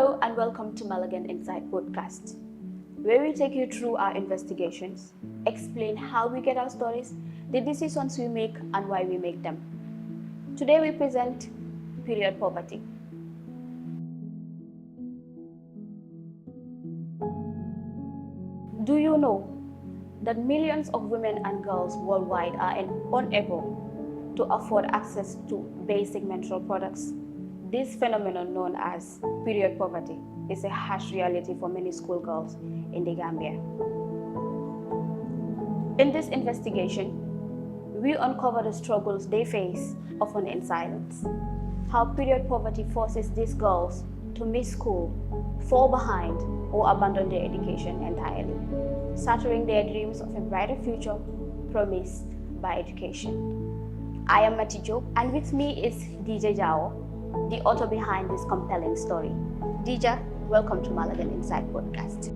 Hello and welcome to Malagen Insight podcast, where we take you through our investigations, explain how we get our stories, the decisions we make and why we make them. Today we present period poverty. Do you know that millions of women and girls worldwide are unable to afford access to basic menstrual products? This phenomenon known as period poverty is a harsh reality for many schoolgirls in the Gambia. In this investigation, we uncover the struggles they face, often in silence. How period poverty forces these girls to miss school, fall behind, or abandon their education entirely, shattering their dreams of a brighter future promised by education. I am Mati Job, and with me is Dijah Jawo, the author behind this compelling story. Dijah, welcome to Malagen Insight podcast.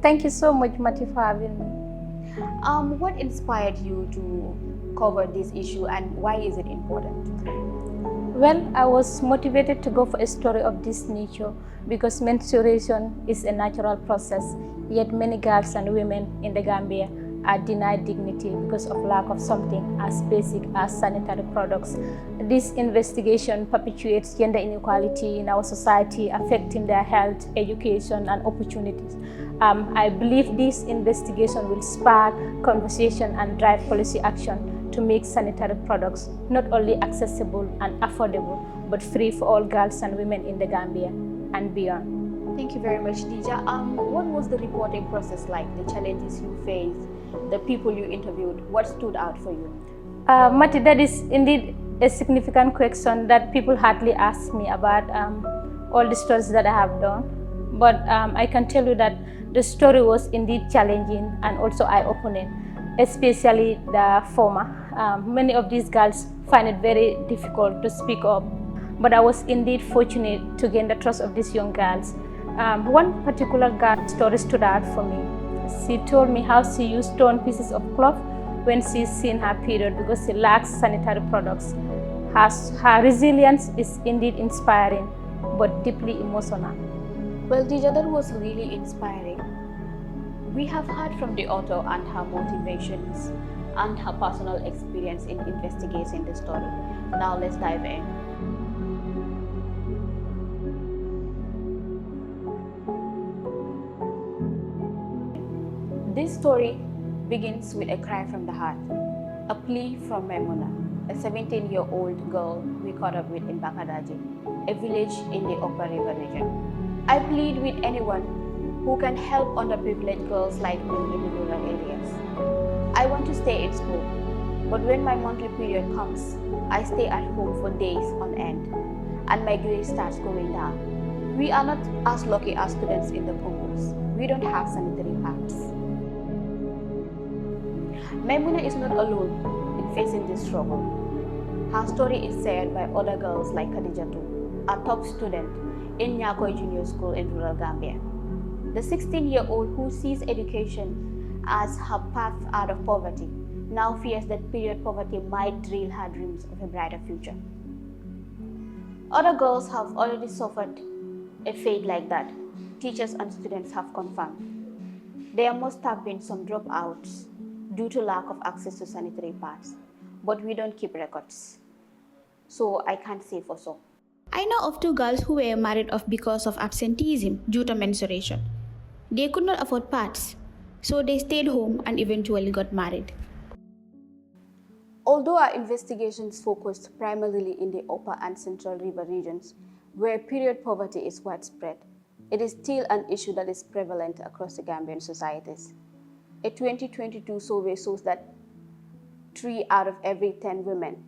Thank you so much, Mati, for having me. What inspired you to cover this issue and why is it important? Well, I was motivated to go for a story of this nature because menstruation is a natural process, yet many girls and women in the Gambia are denied dignity because of lack of something as basic as sanitary products. This investigation perpetuates gender inequality in our society, affecting their health, education, and opportunities. I believe this investigation will spark conversation and drive policy action to make sanitary products not only accessible and affordable, but free for all girls and women in the Gambia and beyond. Thank you very much, Dijah. What was the reporting process like, the challenges you faced, the people you interviewed? What stood out for you? Mati, that is indeed a significant question that people hardly ask me about all the stories that I have done. But I can tell you that the story was indeed challenging and also eye-opening, especially the former. Many of these girls find it very difficult to speak up, but I was indeed fortunate to gain the trust of these young girls. One particular girl story stood out for me. She told me how she used torn pieces of cloth when she's seen her period because she lacks sanitary products. Her resilience is indeed inspiring, but deeply emotional. Well, Dijah, that was really inspiring. We have heard from the author and her motivations and her personal experience in investigating the story. Now let's dive in. This story begins with a cry from the heart, a plea from Maimuna, a 17-year-old girl we caught up with in Bakadaji, a village in the Upper River region. I plead with anyone who can help underprivileged girls like me in the rural areas. I want to stay in school, but when my monthly period comes, I stay at home for days on end, and my grade starts going down. We are not as lucky as students in the Congos. We don't have sanitary pads. Maimuna is not alone in facing this struggle. Her story is shared by other girls like Khadijatu, a top student in Nyakoi Junior School in rural Gambia. The 16-year-old who sees education as her path out of poverty now fears that period poverty might derail her dreams of a brighter future. Other girls have already suffered a fate like that. Teachers and students have confirmed. There must have been some dropouts due to lack of access to sanitary pads, but we don't keep records, so I can't say for sure. I know of two girls who were married off because of absenteeism due to menstruation. They could not afford pads, so they stayed home and eventually got married. Although our investigations focused primarily in the upper and central river regions, where period poverty is widespread, it is still an issue that is prevalent across the Gambian societies. A 2022 survey shows that 3 out of every 10 women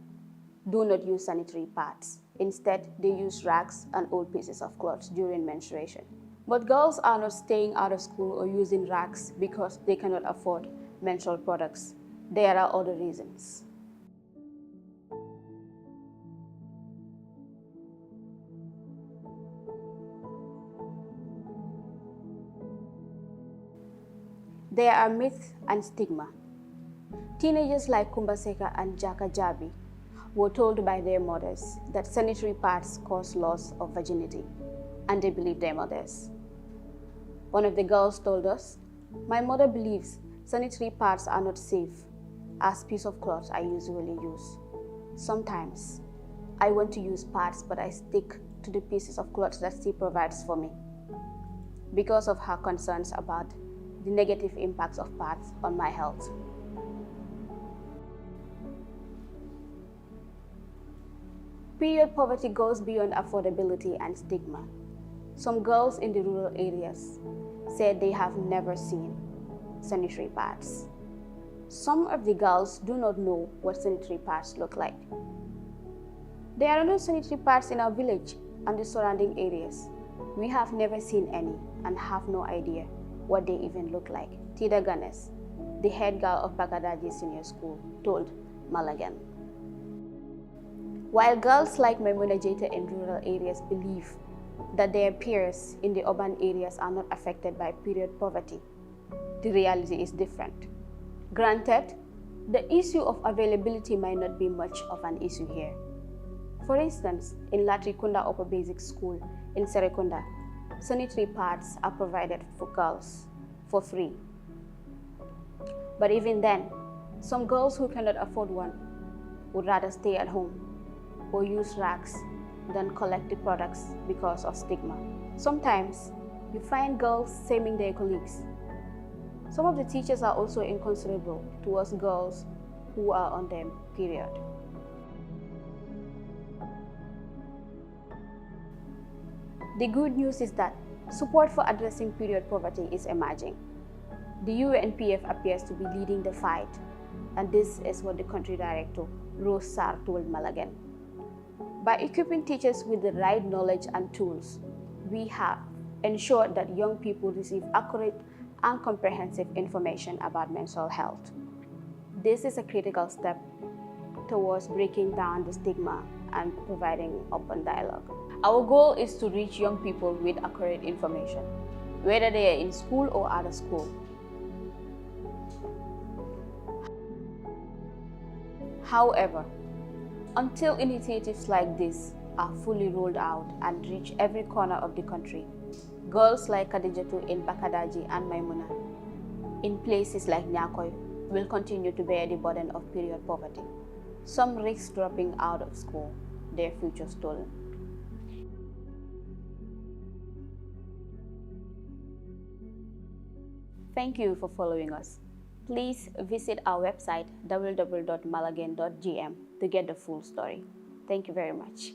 do not use sanitary pads. Instead, they use rags and old pieces of cloth during menstruation. But girls are not staying out of school or using rags because they cannot afford menstrual products. There are other reasons. There are myths and stigma. Teenagers like Kumbaseka and Jaka Jabi were told by their mothers that sanitary pads cause loss of virginity. and they believe their mothers. One of the girls told us, "My mother believes sanitary pads are not safe as piece of cloth I usually use. Sometimes I want to use pads, but I stick to the pieces of cloth that she provides for me," because of her concerns about the negative impacts of pads on my health. Period poverty goes beyond affordability and stigma. Some girls in the rural areas said they have never seen sanitary pads. Some of the girls do not know what sanitary pads look like. There are no sanitary pads in our village and the surrounding areas. We have never seen any and have no idea what they even look like, Tida Ganes, the head girl of Bakadaji Senior School, told Malagen. While girls like Maimuna Jeta in rural areas believe that their peers in the urban areas are not affected by period poverty, the reality is different. Granted, the issue of availability might not be much of an issue here. For instance, in Latrikunda Upper Basic School in Serekunda, sanitary pads are provided for girls for free. But even then, some girls who cannot afford one would rather stay at home or use rags than collect the products because of stigma. Sometimes, you find girls shaming their colleagues. Some of the teachers are also inconsiderate towards girls who are on their period. The good news is that support for addressing period poverty is emerging. The UNPF appears to be leading the fight, and this is what the country director, Rose Sarr, told Malagen. By equipping teachers with the right knowledge and tools, we have ensured that young people receive accurate and comprehensive information about mental health. This is a critical step towards breaking down the stigma and providing open dialogue. Our goal is to reach young people with accurate information, whether they are in school or out of school. However, until initiatives like this are fully rolled out and reach every corner of the country, girls like Khadijatu in Bakadaji and Maimuna in places like Nyakoy will continue to bear the burden of period poverty. Some risk dropping out of school, their future stolen. Thank you for following us. Please visit our website www.malagen.gm to get the full story. Thank you very much.